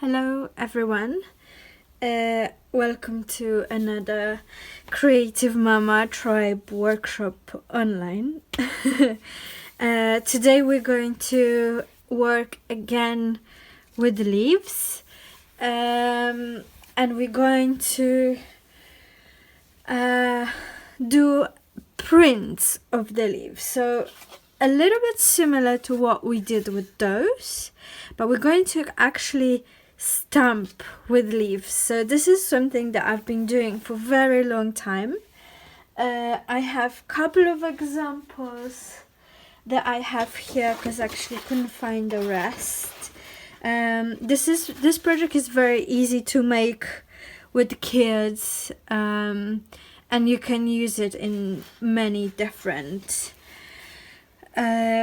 Hello everyone, welcome to another Creative Mama Tribe workshop online. Today we're going to work again with leaves, and we're going to do prints of the leaves. So a little bit similar to what we did with those, but we're going to actually stamp with leaves. So this is something that I've been doing for a very long time. I have a couple of examples that I have here because I actually couldn't find the rest. This project is very easy to make with kids, and you can use it in many different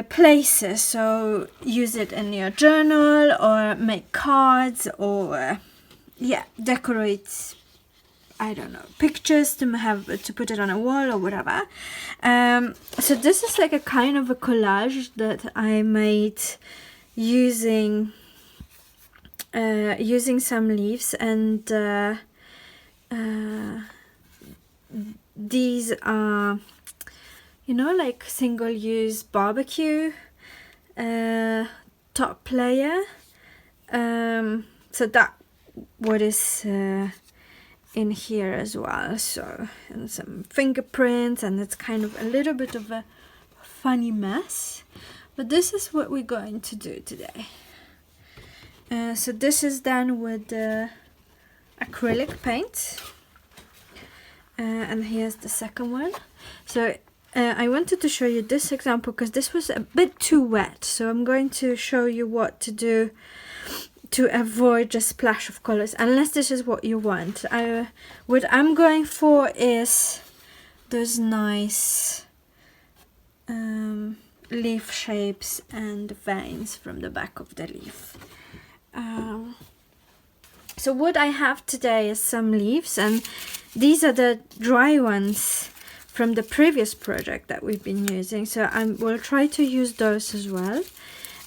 places. So use it in your journal or make cards or decorate, I don't know, pictures to put it on a wall or whatever. So this is like a kind of a collage that I made using some leaves, and these are, you know, like single-use barbecue top layer. So that what is in here as well. So, and some fingerprints, and it's kind of a little bit of a funny mess. But this is what we're going to do today. So this is done with acrylic paint. And here's the second one. So I wanted to show you this example because this was a bit too wet. So I'm going to show you what to do to avoid a splash of colors, unless this is what you want. What I'm going for is those nice leaf shapes and veins from the back of the leaf. So what I have today is some leaves, and these are the dry ones from the previous project that we've been using. So I will try to use those as well.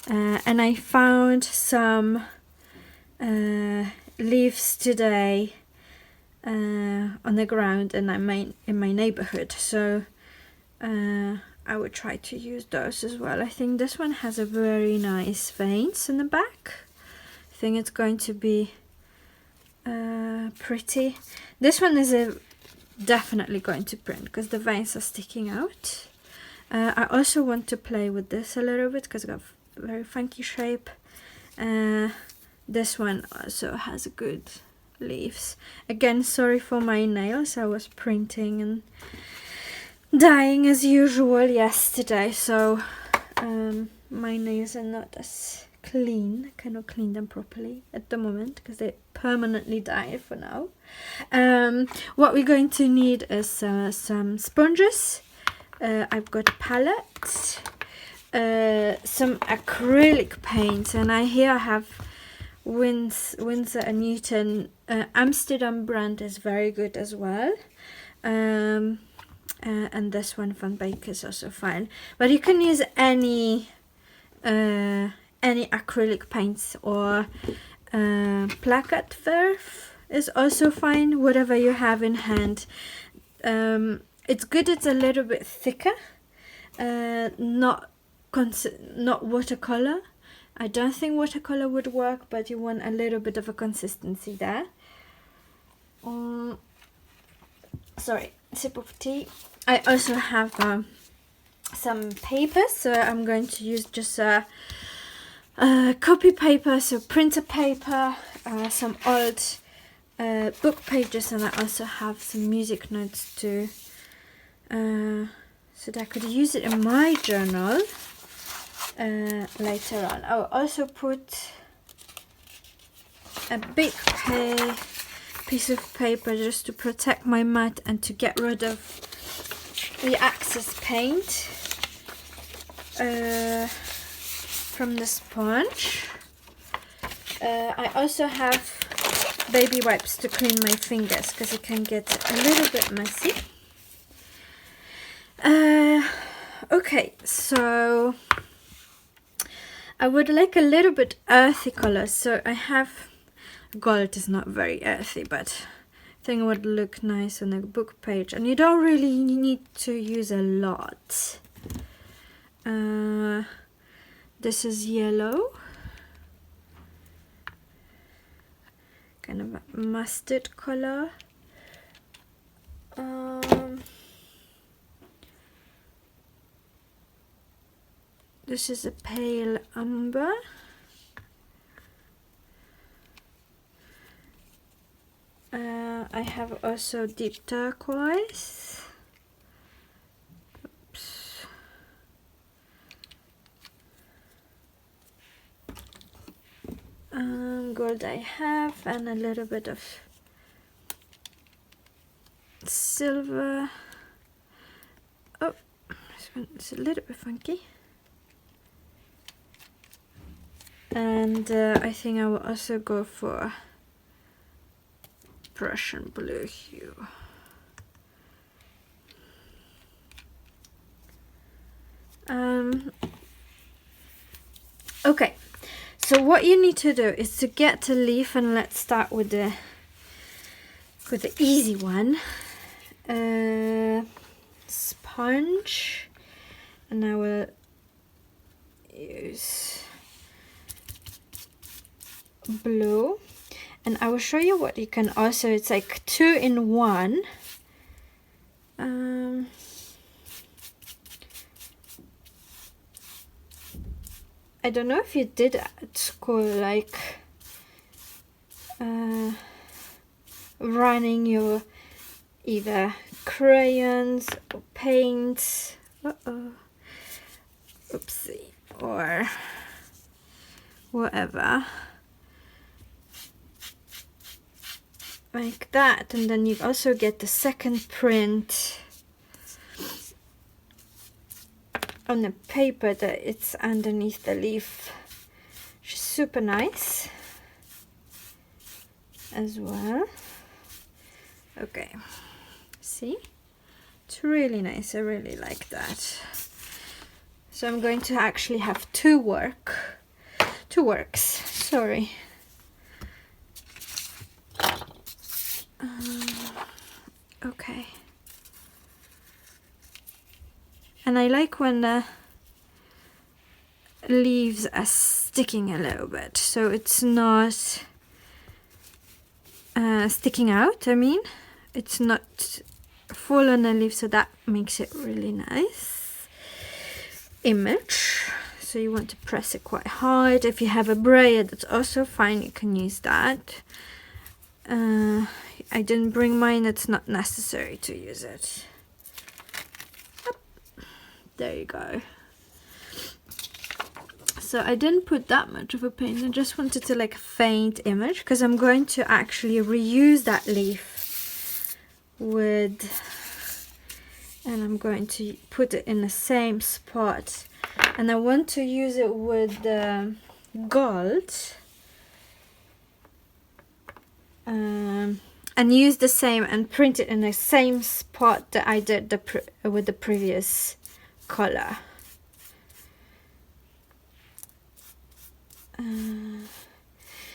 And I found some leaves today on the ground in my neighborhood. So I would try to use those as well. I think this one has a very nice veins in the back. I think it's going to be pretty. This one is definitely going to print because the veins are sticking out. I also want to play with this a little bit because it's got a very funky shape. This one also has good leaves. Again, sorry for my nails. I was printing and dyeing as usual yesterday, so my nails are not as clean. I cannot clean them properly at the moment because they permanently dye for now. What we're going to need is some sponges. I've got a palette, some acrylic paints, and I have Winsor and Newton. Amsterdam brand is very good as well. And this one from Baker is also fine. But you can use any acrylic paints, or plaquette verf is also fine, whatever you have in hand. It's good it's a little bit thicker, not watercolor. I don't think watercolor would work, but you want a little bit of a consistency there. Sorry, sip of tea. I also have some paper, so I'm going to use just copy paper, so printer paper, some old book pages, and I also have some music notes too, so that I could use it in my journal later on. I'll also put a big piece of paper just to protect my mat and to get rid of the excess paint from the sponge. I also have baby wipes to clean my fingers because it can get a little bit messy. Okay, so I would like a little bit earthy colors, so I have gold is not very earthy, but I think it would look nice on a book page, and you don't really need to use a lot. This is yellow, kind of a mustard color. This is a pale umber. I have also deep turquoise. Oops. Gold I have, and a little bit of silver. Oh, this one is a little bit funky. And I think I will also go for Prussian blue hue. Okay, so what you need to do is to get a leaf, and let's start with the easy one. Sponge, and I will use blue, and I will show you what you can also, it's like 2 in 1. I don't know if you did at school, like running your either crayons or paints, oopsie, or whatever, like that, and then you also get the second print on the paper that it's underneath the leaf, which is super nice as well. Okay, see, it's really nice. I really like that. So I'm going to actually have two works, sorry. Okay. And I like when the leaves are sticking a little bit, so it's not sticking out, I mean. It's not full on the leaf, so that makes it really nice image. So you want to press it quite hard. If you have a brayer, that's also fine, you can use that. I didn't bring mine, it's not necessary to use it. There you go. So I didn't put that much of a paint, I just wanted to like faint image, because I'm going to actually reuse that leaf with, and I'm going to put it in the same spot, and I want to use it with the gold, and use the same and print it in the same spot that I did with the previous color.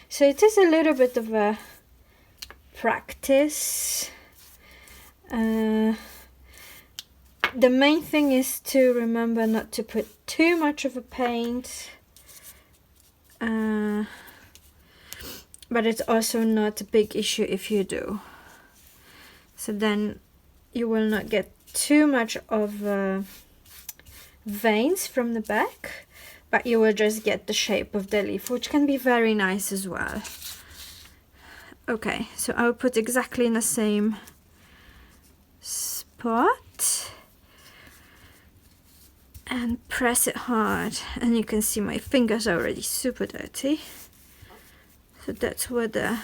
So it is a little bit of a practice. The main thing is to remember not to put too much of a paint, but it's also not a big issue if you do. So then you will not get too much of veins from the back, but you will just get the shape of the leaf, which can be very nice as well. Okay, so I'll put exactly in the same spot and press it hard, and you can see my fingers are already super dirty. So that's where the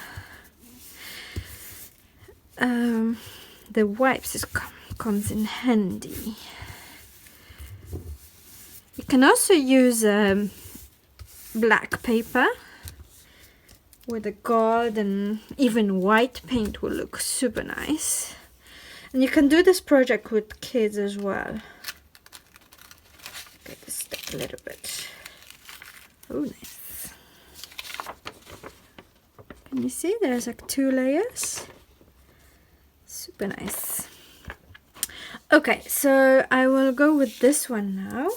wipes comes in handy. You can also use black paper with a gold, and even white paint will look super nice. And you can do this project with kids as well. Get this stick a little bit. Oh, nice. Can you see there's like 2 layers? Super nice. Okay, so I will go with this one now.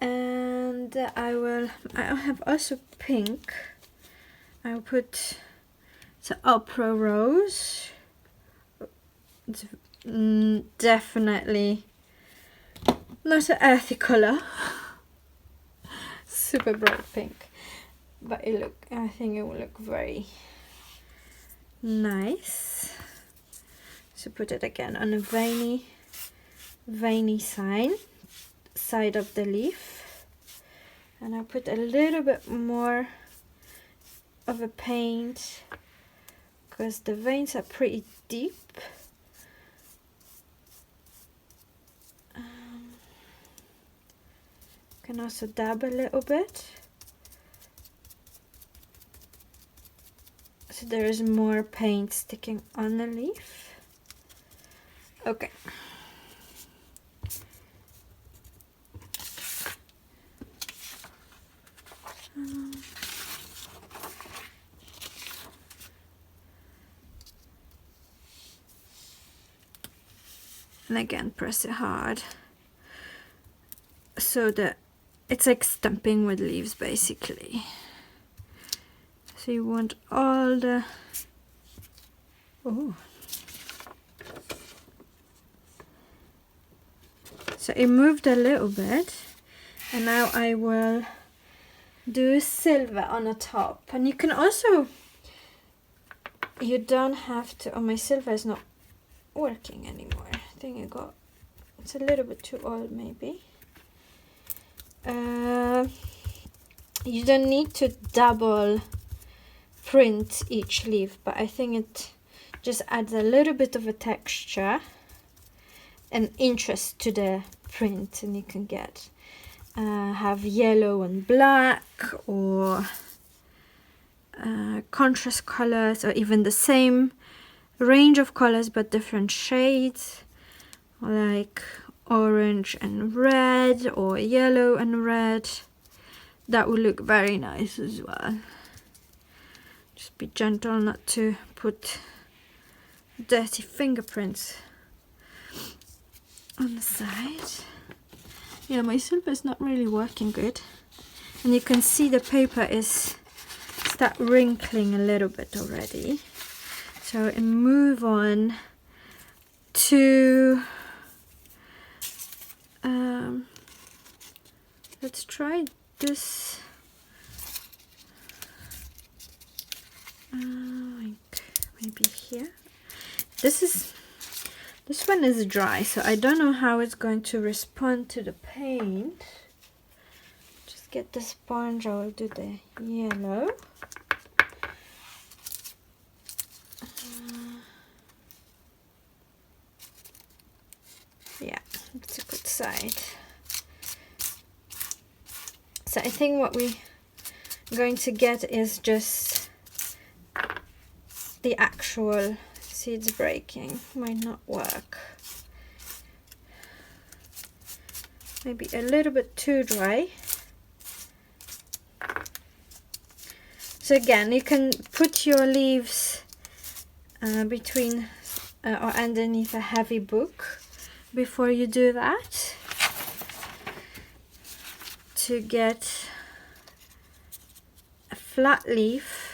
And I have also pink. I'll put the opera rose. It's definitely not an earthy color. Super bright pink. But I think it will look very nice. So put it again on a veiny side of the leaf, and I put a little bit more of a paint because the veins are pretty deep. Can also dab a little bit so there is more paint sticking on the leaf. Okay. And again, press it hard so that it's like stamping with leaves basically. So you want all the so it moved a little bit, and now I will do silver on the top. And you can also, you don't have to, oh, my silver is not working anymore. I think it's a little bit too old maybe. You don't need to double print each leaf, but I think it just adds a little bit of a texture and interest to the print, and you can get have yellow and black, or contrast colors, or even the same range of colors but different shades, like orange and red or yellow and red. That would look very nice as well. Just be gentle not to put dirty fingerprints on the side. Yeah, my silver is not really working good, and you can see the paper is start wrinkling a little bit already. So I move on to let's try this like maybe here. This one is dry, so I don't know how it's going to respond to the paint. Just get the sponge. I will do the yellow. Yeah, it's a good side. So I think what we're going to get is just the actual seeds breaking. Might not work. Maybe a little bit too dry. So again, you can put your leaves between or underneath a heavy book before you do that, to get a flat leaf.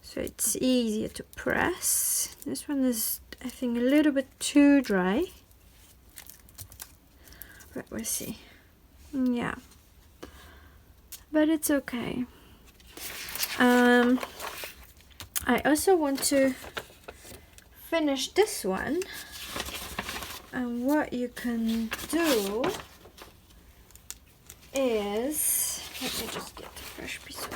So it's easier to press. This one is, I think, a little bit too dry. But we'll see. Yeah. But it's okay. I also want to finish this one. And what you can do is, let me just get a fresh piece of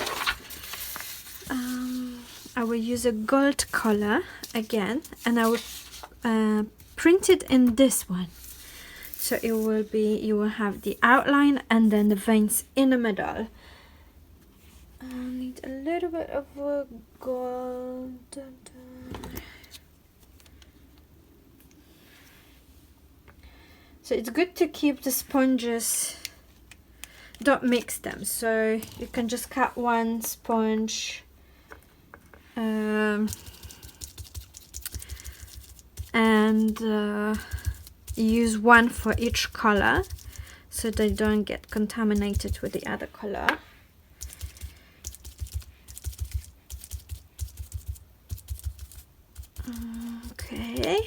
I will use a gold color again, and I will print it in this one. So it will be, you will have the outline and then the veins in the middle. I need a little bit of a gold. So it's good to keep the sponges, don't mix them. So you can just cut one sponge and use one for each color so they don't get contaminated with the other color. Okay.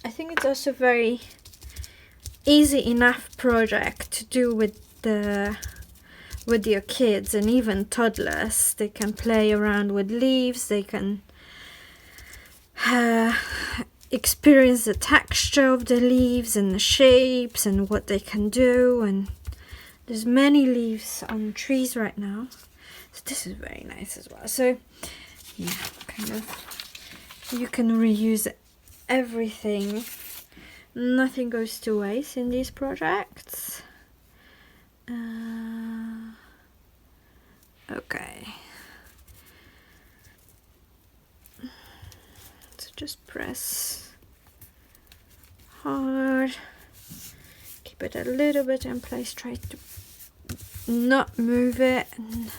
I think it's also very easy enough project to do with your kids and even toddlers. They can play around with leaves, they can experience the texture of the leaves and the shapes and what they can do. And there's many leaves on trees right now, so this is very nice as well. So yeah, kind of you can reuse everything. Nothing goes to waste in these projects. Okay, so just press hard, keep it a little bit in place, try to not move it, and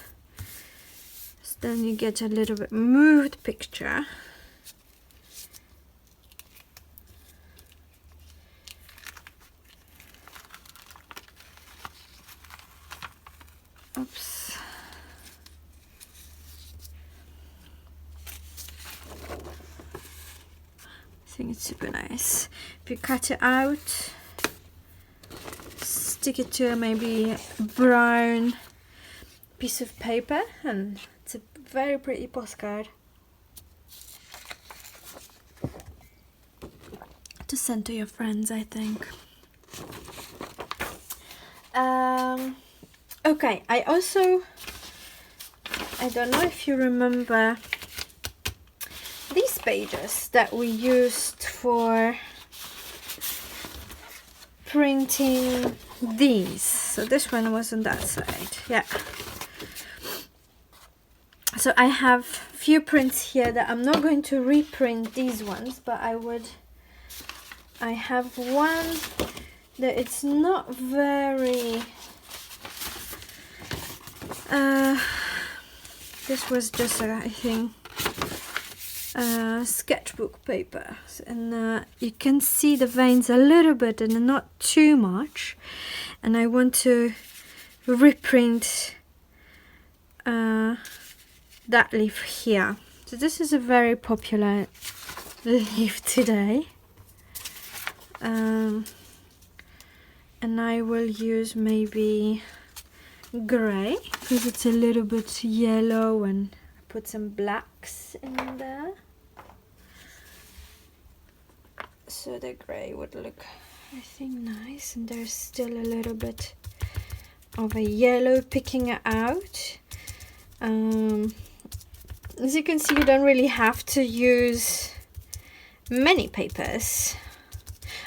then you get a little bit moved picture. Oops. I think it's super nice. If you cut it out, stick it to maybe a brown piece of paper, and it's a very pretty postcard to send to your friends, I think. Okay, I don't know if you remember these pages that we used for printing these. So this one was on that side, yeah. So I have few prints here that I'm not going to reprint these ones, but I have one that it's not very this was just I think sketchbook paper, and you can see the veins a little bit and not too much, and I want to reprint that leaf here. So this is a very popular leaf today, and I will use maybe grey because it's a little bit yellow, and put some blacks in there so the grey would look, I think, nice, and there's still a little bit of a yellow picking it out. As you can see, you don't really have to use many papers,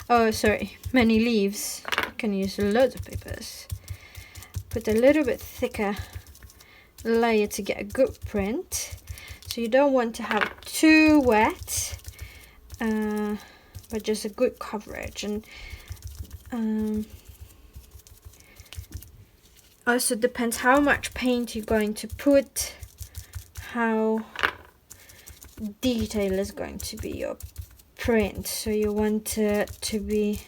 many leaves. You can use loads of papers. Put a little bit thicker layer to get a good print, so you don't want to have too wet, but just a good coverage. And also depends how much paint you're going to put, how detailed is going to be your print. So you want it to be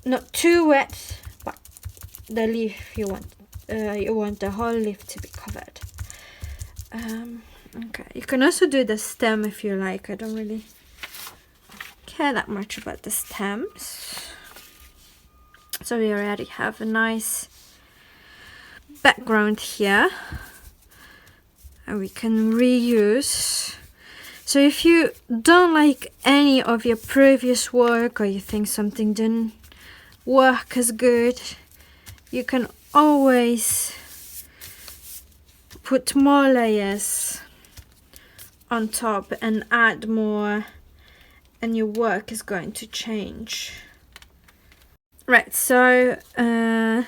not too wet, but the leaf you want the whole leaf to be covered. Okay, you can also do the stem if you like. I don't really care that much about the stems. So we already have a nice background here, and we can reuse. So if you don't like any of your previous work, or you think something didn't work as good, you can always put more layers on top and add more, and your work is going to change. Right, so yeah,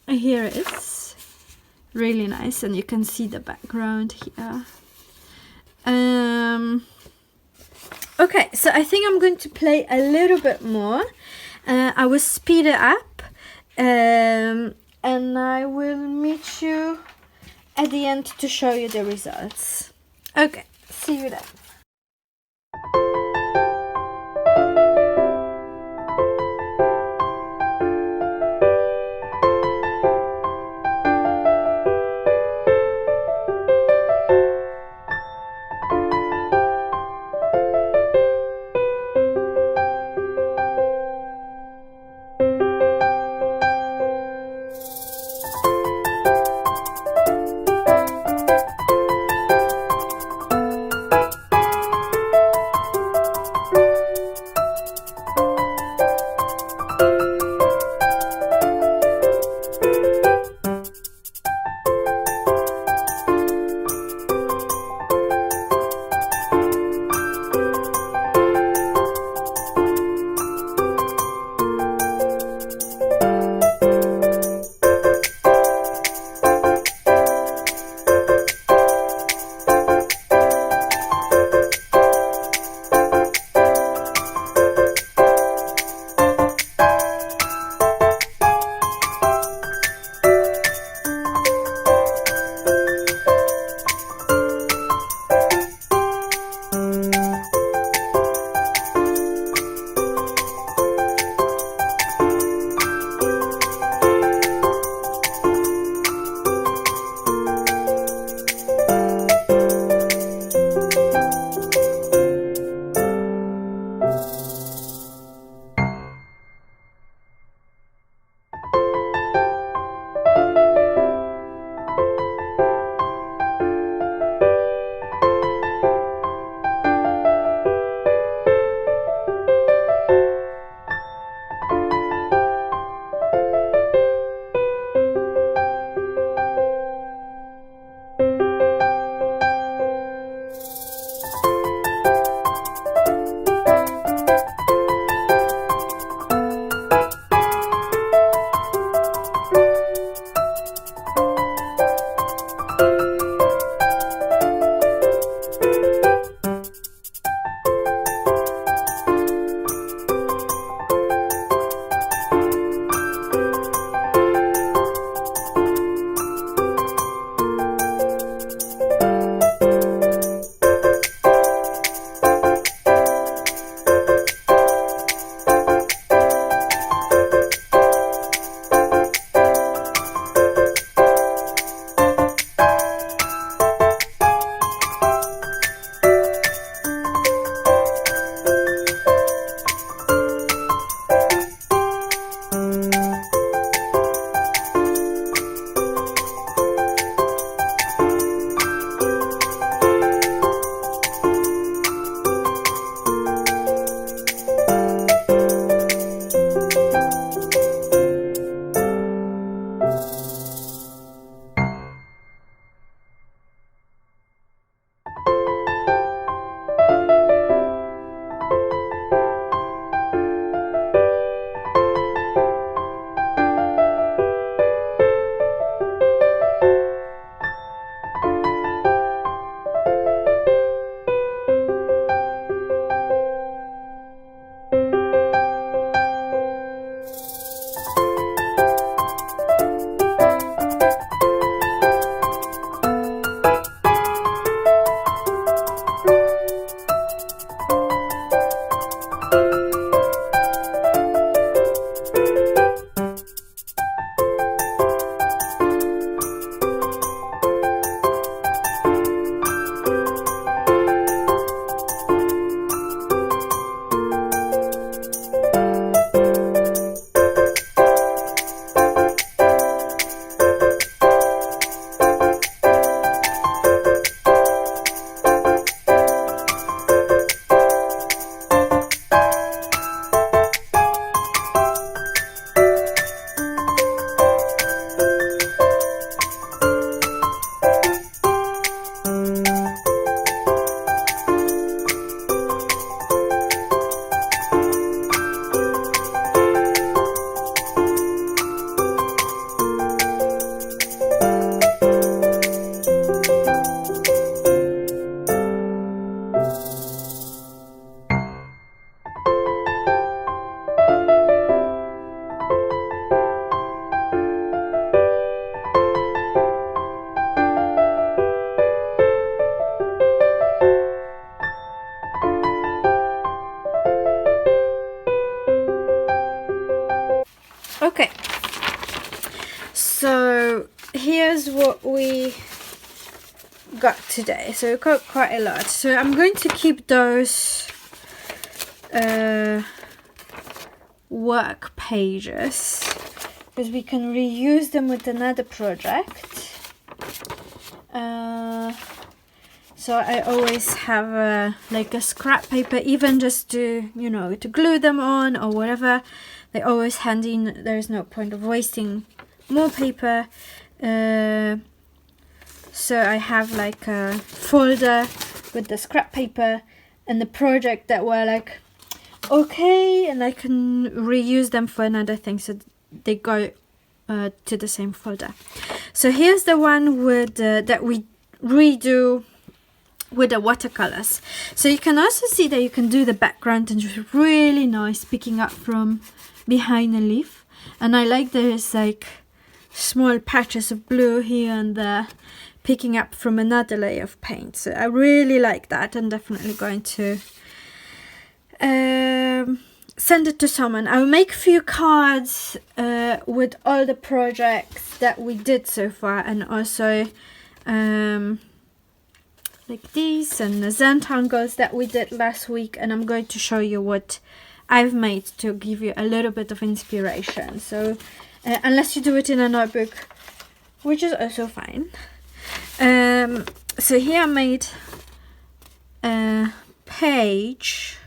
here it is. really nice, and you can see the background here. Okay, so I think I'm going to play a little bit more. I will speed it up, and I will meet you at the end to show you the results. Okay, see you then. today, so we got quite a lot. So I'm going to keep those work pages because we can reuse them with another project. So I always have like a scrap paper, even just to, you know, to glue them on or whatever. They're always handy. There's no point of wasting more paper. So I have like a folder with the scrap paper and the project that were like okay, and I can reuse them for another thing, so they go to the same folder. So here's the one with that we redo with the watercolors. So you can also see that you can do the background and just really nice picking up from behind a leaf. And I like there's like small patches of blue here and there picking up from another layer of paint. So I really like that. I'm definitely going to send it to someone. I'll make a few cards with all the projects that we did so far, and also like these and the Zentangles that we did last week, and I'm going to show you what I've made to give you a little bit of inspiration. So unless you do it in a notebook, which is also fine. So here I made a page.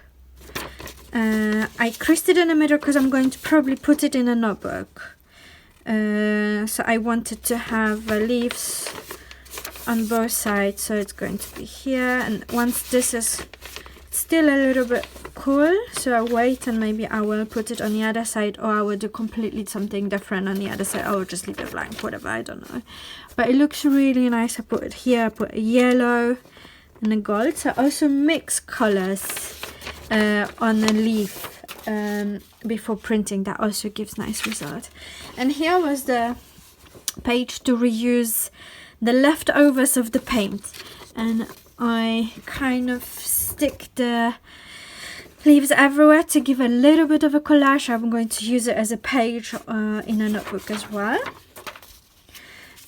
I creased it in the middle because I'm going to probably put it in a notebook. So I wanted to have leaves on both sides, so it's going to be here. And once this is still a little bit cool, so I'll wait and maybe I will put it on the other side, or I will do completely something different on the other side. I will just leave it blank, whatever, I don't know. But it looks really nice. I put it here, I put a yellow and a gold. So I also mix colors on the leaf before printing. That also gives nice result. And here was the page to reuse the leftovers of the paint, and I kind of stick the leaves everywhere to give a little bit of a collage. I'm going to use it as a page in a notebook as well.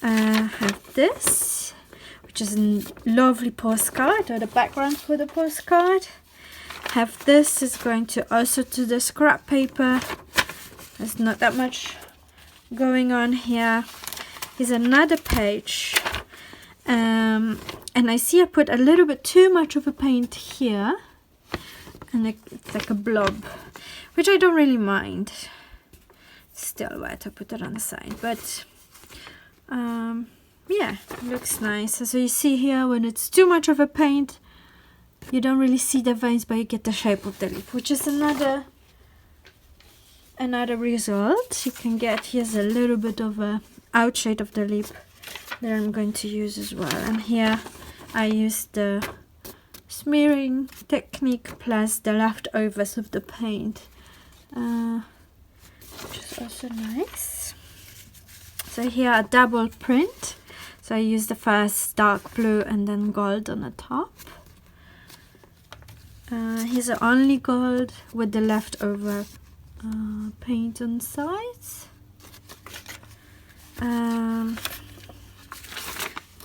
I have this, which is a lovely postcard, or the background for the postcard. Have this is going to also to the scrap paper. There's not that much going on here. Here's another page, and I see I put a little bit too much of a paint here, and it's like a blob, which I don't really mind. Still wet, I put it on the side, but yeah, it looks nice. So you see here, when it's too much of a paint, you don't really see the veins, but you get the shape of the leaf, which is another result you can get. Here's a little bit of a outshade of the leaf that I'm going to use as well. And here I used the smearing technique plus the leftovers of the paint, which is also nice. So here a double print. So I used the first dark blue and then gold on the top. Here's the only gold with the leftover paint on the sides.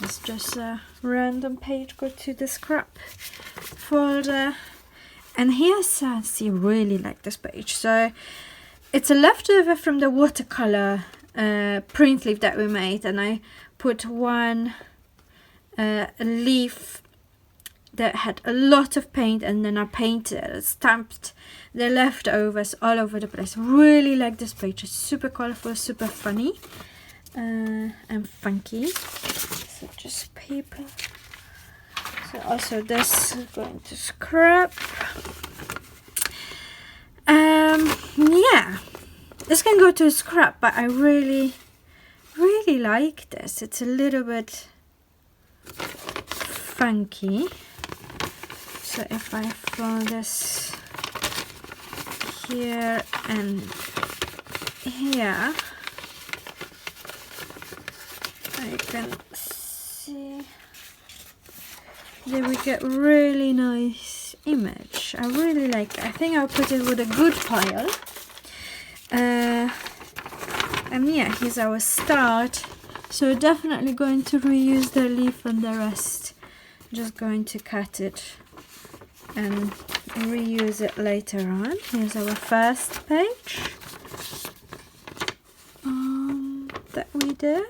It's just a random page, go to the scrap folder. And here's, see, really like this page. So it's a leftover from the watercolor print leaf that we made, and I put one leaf that had a lot of paint, and then I painted, stamped the leftovers all over the place. Really like this page. It's super colorful, super funny, and funky. So just paper. So also this is going to scrap. Yeah, this can go to scrap, but I really like this. It's a little bit funky. So if I throw this here and here, I can see that we get really nice image. I really like it. I think I'll put it with a good pile. And yeah, here's our start. So we're definitely going to reuse the leaf and the rest just going to cut it and reuse it later on. Here's our first page that we did.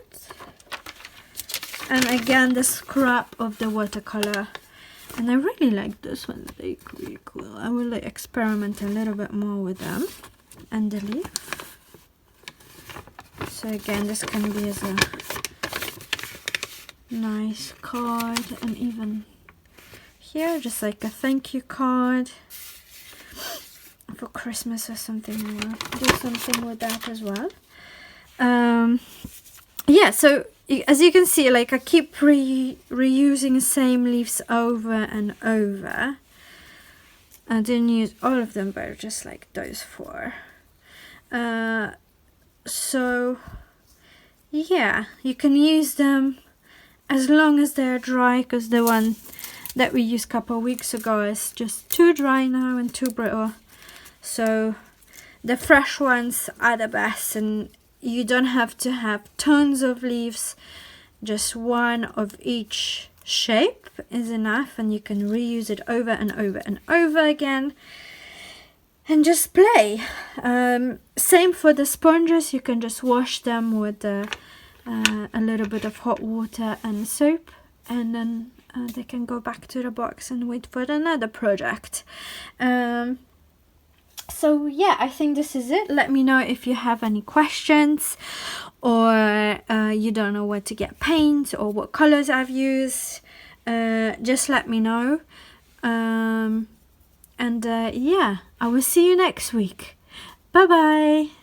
And again, the scrap of the watercolor. And I really like this one. They're really cool. I will experiment a little bit more with them. And the leaf. So again, this can be as a nice card, and even here, just like a thank you card for Christmas or something. I will do something with that as well. Yeah, so as you can see, like I keep reusing the same leaves over and over. I didn't use all of them, but just like those 4. So yeah, you can use them as long as they're dry, because the one that we used a couple of weeks ago is just too dry now and too brittle. So the fresh ones are the best, and you don't have to have tons of leaves. Just one of each shape is enough, and you can reuse it over and over and over again and just play. Same for the sponges. You can just wash them with a little bit of hot water and soap, and then they can go back to the box and wait for another project. So yeah, I think this is it. Let me know if you have any questions, or you don't know where to get paint or what colors I've used. Just let me know. Yeah, I will see you next week. Bye bye.